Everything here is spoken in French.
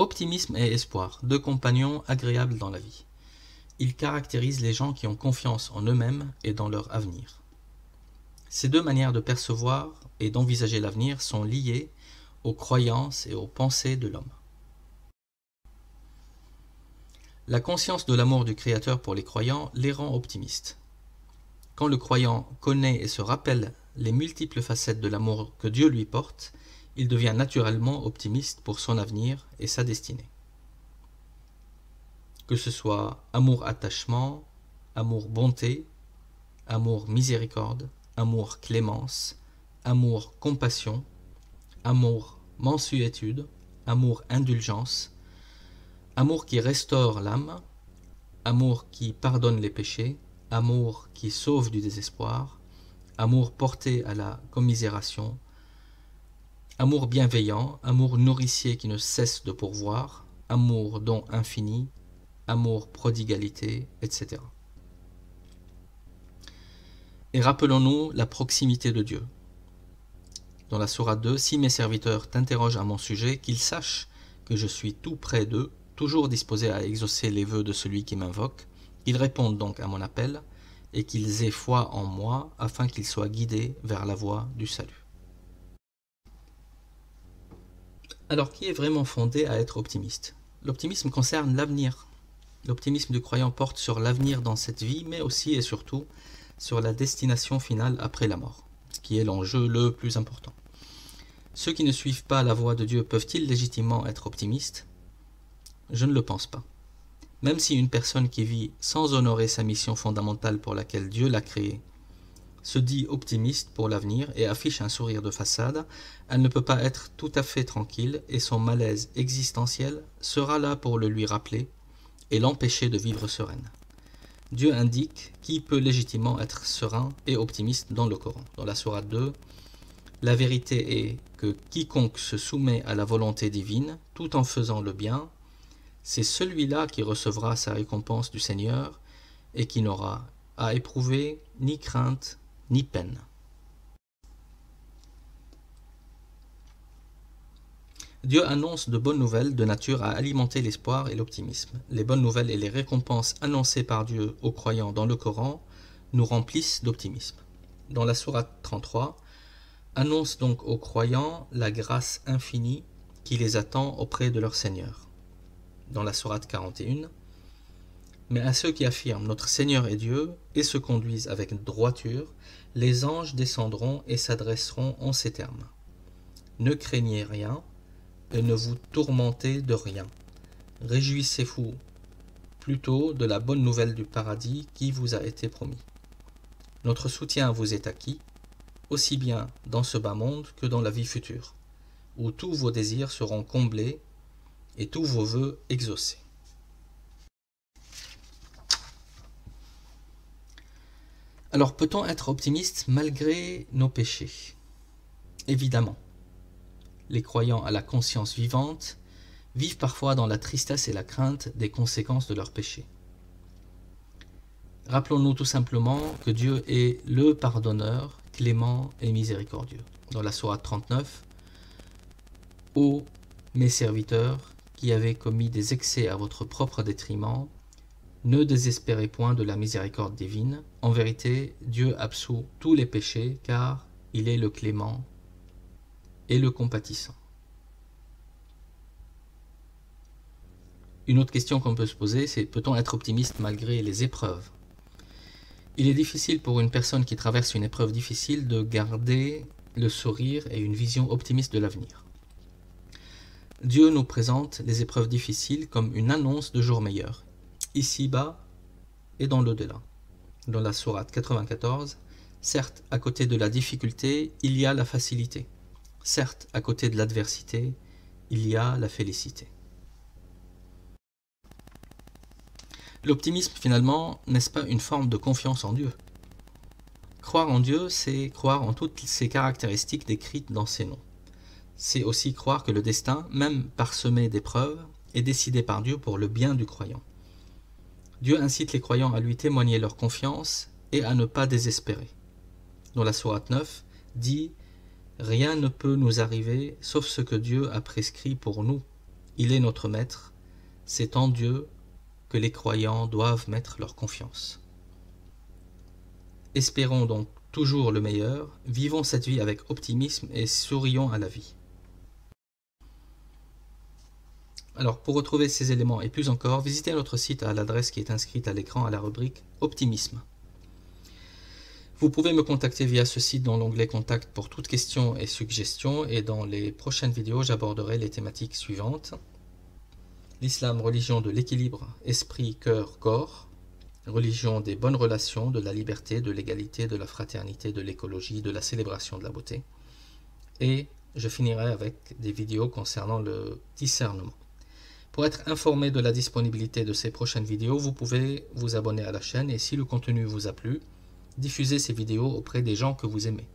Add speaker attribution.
Speaker 1: Optimisme et espoir, deux compagnons agréables dans la vie. Ils caractérisent les gens qui ont confiance en eux-mêmes et dans leur avenir. Ces deux manières de percevoir et d'envisager l'avenir sont liées aux croyances et aux pensées de l'homme. La conscience de l'amour du Créateur pour les croyants les rend optimistes. Quand le croyant connaît et se rappelle les multiples facettes de l'amour que Dieu lui porte, il devient naturellement optimiste pour son avenir et sa destinée. Que ce soit amour-attachement, amour-bonté, amour-miséricorde, amour-clémence, amour-compassion, amour-mansuétude, amour-indulgence, amour qui restaure l'âme, amour qui pardonne les péchés, amour qui sauve du désespoir, amour porté à la commisération, amour bienveillant, amour nourricier qui ne cesse de pourvoir, amour don infini, amour prodigalité, etc. Et rappelons-nous la proximité de Dieu. Dans la sourate 2, « Si mes serviteurs t'interrogent à mon sujet, qu'ils sachent que je suis tout près d'eux, toujours disposé à exaucer les vœux de celui qui m'invoque, qu'ils répondent donc à mon appel, et qu'ils aient foi en moi, afin qu'ils soient guidés vers la voie du salut. » Alors, qui est vraiment fondé à être optimiste? L'optimisme concerne l'avenir. L'optimisme du croyant porte sur l'avenir dans cette vie, mais aussi et surtout sur la destination finale après la mort, ce qui est l'enjeu le plus important. Ceux qui ne suivent pas la voie de Dieu peuvent-ils légitimement être optimistes? Je ne le pense pas. Même si une personne qui vit sans honorer sa mission fondamentale pour laquelle Dieu l'a créée se dit optimiste pour l'avenir et affiche un sourire de façade, elle ne peut pas être tout à fait tranquille et son malaise existentiel sera là pour le lui rappeler et l'empêcher de vivre sereine. Dieu indique qui peut légitimement être serein et optimiste dans le Coran. Dans la sourate 2, la vérité est que quiconque se soumet à la volonté divine tout en faisant le bien, c'est celui-là qui recevra sa récompense du Seigneur et qui n'aura à éprouver ni crainte ni peine. Dieu annonce de bonnes nouvelles de nature à alimenter l'espoir et l'optimisme. Les bonnes nouvelles et les récompenses annoncées par Dieu aux croyants dans le Coran nous remplissent d'optimisme. Dans la sourate 33, annonce donc aux croyants la grâce infinie qui les attend auprès de leur Seigneur. Dans la sourate 41, mais à ceux qui affirment notre Seigneur est Dieu et se conduisent avec droiture, les anges descendront et s'adresseront en ces termes. Ne craignez rien et ne vous tourmentez de rien. Réjouissez-vous plutôt de la bonne nouvelle du paradis qui vous a été promis. Notre soutien vous est acquis, aussi bien dans ce bas monde que dans la vie future, où tous vos désirs seront comblés et tous vos vœux exaucés. Alors, peut-on être optimiste malgré nos péchés? Évidemment. Les croyants à la conscience vivante vivent parfois dans la tristesse et la crainte des conséquences de leurs péchés. Rappelons-nous tout simplement que Dieu est le pardonneur, clément et miséricordieux. Dans la sourate 39, « Ô mes serviteurs qui avez commis des excès à votre propre détriment, ne désespérez point de la miséricorde divine. En vérité, Dieu absout tous les péchés, car il est le clément et le compatissant. » Une autre question qu'on peut se poser, c'est peut-on être optimiste malgré les épreuves? Il est difficile pour une personne qui traverse une épreuve difficile de garder le sourire et une vision optimiste de l'avenir. Dieu nous présente les épreuves difficiles comme une annonce de jours meilleurs, ici-bas et dans l'au-delà. Dans la sourate 94, certes, à côté de la difficulté, il y a la facilité. Certes, à côté de l'adversité, il y a la félicité. L'optimisme, finalement, n'est-ce pas une forme de confiance en Dieu? Croire en Dieu, c'est croire en toutes ces caractéristiques décrites dans ces noms. C'est aussi croire que le destin, même parsemé d'épreuves, est décidé par Dieu pour le bien du croyant. Dieu incite les croyants à lui témoigner leur confiance et à ne pas désespérer. Dans la sourate 9, dit « Rien ne peut nous arriver sauf ce que Dieu a prescrit pour nous. il est notre maître, c'est en Dieu que les croyants doivent mettre leur confiance. Espérons donc toujours le meilleur, vivons cette vie avec optimisme et sourions à la vie. Alors, pour retrouver ces éléments et plus encore, visitez notre site à l'adresse qui est inscrite à l'écran à la rubrique Optimisme. Vous pouvez me contacter via ce site dans l'onglet Contact pour toutes questions et suggestions, et dans les prochaines vidéos, j'aborderai les thématiques suivantes. L'islam, religion de l'équilibre, esprit, cœur, corps. Religion des bonnes relations, de la liberté, de l'égalité, de la fraternité, de l'écologie, de la célébration de la beauté. Et je finirai avec des vidéos concernant le discernement. Pour être informé de la disponibilité de ces prochaines vidéos, vous pouvez vous abonner à la chaîne et si le contenu vous a plu, diffusez ces vidéos auprès des gens que vous aimez.